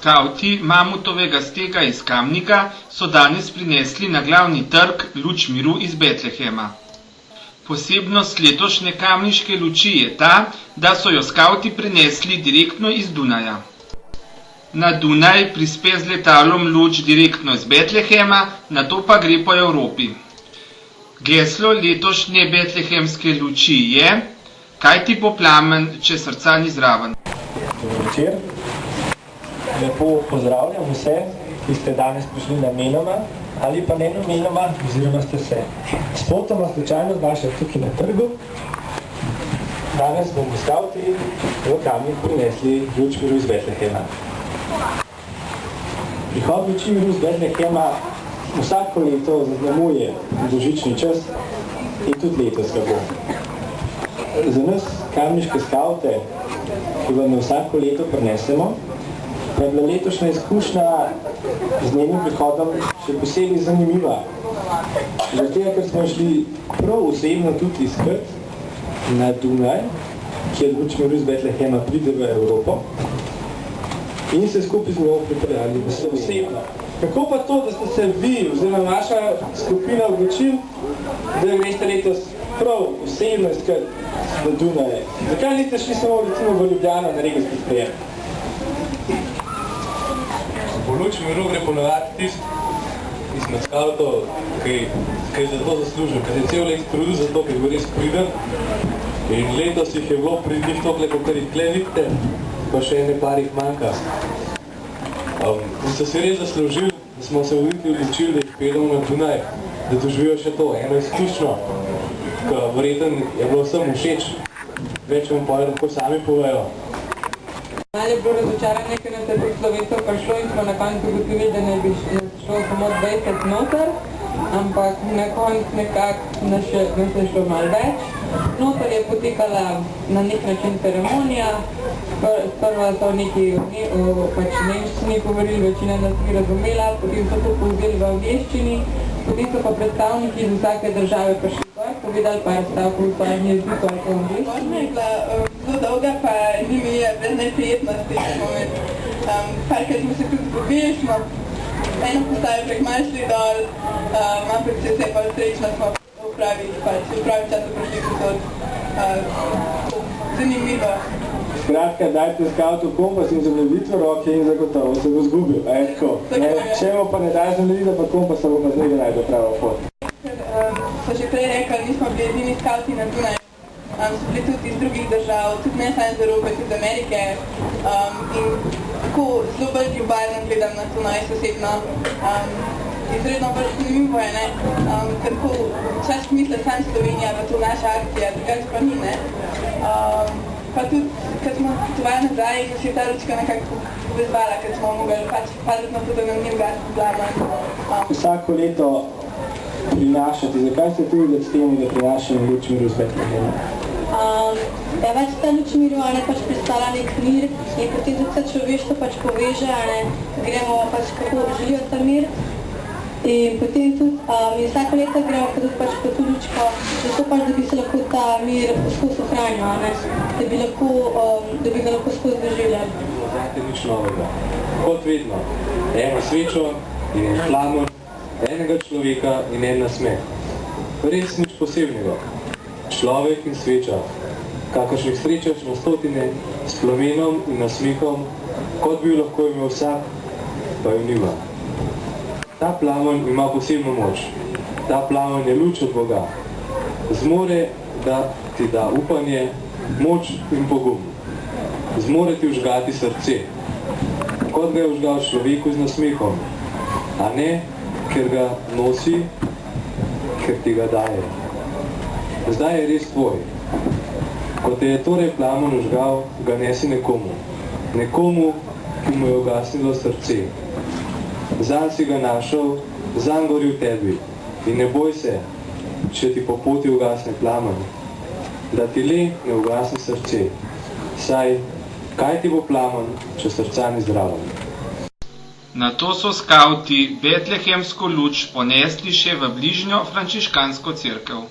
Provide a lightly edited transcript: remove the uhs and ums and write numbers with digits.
Skavti mamutovega stega iz Kamnika so danes prinesli na glavni trg luč miru iz Betlehema. Posebnost letošnje kamniške luči je ta, da so jo skavti prinesli direktno iz Dunaja. Na Dunaj prispe z letalom luč direktno iz Betlehema, nato pa gre po Evropi. Geslo letošnje betlehemske luči je: kaj ti bo plamen, če srca ni zraven? Dober večer. Lepo pozdravljam vse, ki ste danes prišli namenoma ali pa nenamenoma, oziroma ste se spotoma slučajno znašli tukaj na trgu. Danes bomo skavti v Kamnik prinesli luč miru iz Betlehema. Prihod luči miru iz Betlehema vsako leto zaznamuje božični čas in tudi letos ga bo. Za nas, kamniške skavte, ki vam vsako leto prinesemo, pa je bila letošnja izkušnja z njenim prihodom še posebej zanimiva. Zato, ker smo šli prav osebno tudi iskati na Dunaj, kjer luč miru iz Betlehema pride v Evropo, in se skupaj z njo pripeljali osebno. Kako pa to, da ste se vi, oziroma naša skupina odločili, da greste letos prav osebno iskati na Dunaje? Zakaj niste šli samo recimo v Ljubljano na regijski sprejem? Po luč miru gre ponovati tisti izmed skavtov, ki je za to zaslužil, ker je cel let trudil za to, ker bo res priden. In letos jih je bilo pridnih tokle, kakor jih tle vidite, pa še ene par jih manjka. In so si res zaslužili, da smo se odločili, da jih peljemo na Dunaj, da doživijo še to, eno izkušnjo, ki verjetno je bilo vsem všeč. Več vam pa lahko sami povejo. Je bilo razočaranje, ker nas je teh slovencev prišlo in smo na koncu ugotovili, da ne bi šlo samo 20 noter, ampak na koncu nekako nas je šlo malo več. Noter je potekala na nek način ceremonija, sprva so neki pač nemščini govorili, večina nas ni razumela, potem so to povzeli v angleščini, potem so pa predstavniki iz vsake države prišli gor, povedali par stavkov v svojem jeziku ali po angleščini. Je bila zelo dolga, pa ni mi je brez neprijetnosti. Parkrat smo se tudi zgubili, smo eno postavili prek malo šli dol, ampak se pa srečno smo v pravi času prišli tudi zanimivo. Skratka, dajte skavtu kompas in zemljevid v roke in zagotovo se bo zgubil. Če mu pa ne daj zemljevida pa kompasa, bo pa zlega najbolj pravo pot. So že prej rekli, nismo bili edini skavti na Dunaju. So bili tudi iz drugih držav, tudi ne samo iz Evrope, tudi iz Amerike. In tako zelo bolj globalno gledam na to najsosebno. Izredno bolj zanimivo je, ne? Ker tako včasih mislim sam Slovenija, pa to naša akcija, drugače pa ni, ne? Pa tudi, ko smo potovali nazaj, se je ta lučka nekako povezvala, ker smo mogli pač paziti na to, da nam ni ugasnil plamen. Vsako leto prinašate, zakaj ste tudi s tem, da prinašamo luč miru iz Betlehema? Več ta luč miru pač predstavlja nek mir in potem tudi se človeštvo pač poveže, gremo pač kako želijo ta mir. In potem tudi vsako leto gremo tudi pač po to lučko, zato pač, da bi se lahko ta mir skozi ohranil, da bi ga lahko skozi doživljali. Znate nič novega. Kot vedno, eno svečo in en plamen, enega človeka in en nasmeh. Res nič posebnega. Človek in sveča, kakršnih srečaš na stotine, s plamenom in nasmehom, kot bi lahko imel vsak, pa jo nima. Ta plamen ima posebno moč. Ta plamen je luč od Boga. Zmore, da ti da upanje, moč in pogum. Zmore ti vžgati srce, kot ga je vžgal človeku z nasmehom, a ne, ker ga nosi, ker ti ga daje. Zdaj je res tvoj. Ko te je torej plamen vžgal, ga nesi nekomu. Nekomu, ki mu je ugasnilo srce. Zanj si ga našel, zanj gori v tebi. In ne boj se, če ti po poti ugasne plamen, da ti le ne ugasne srce. Saj, kaj ti bo plamen, če srca ni zdraven? Nato so skavti betlehemsko luč ponesli še v bližnjo frančiškansko cerkev.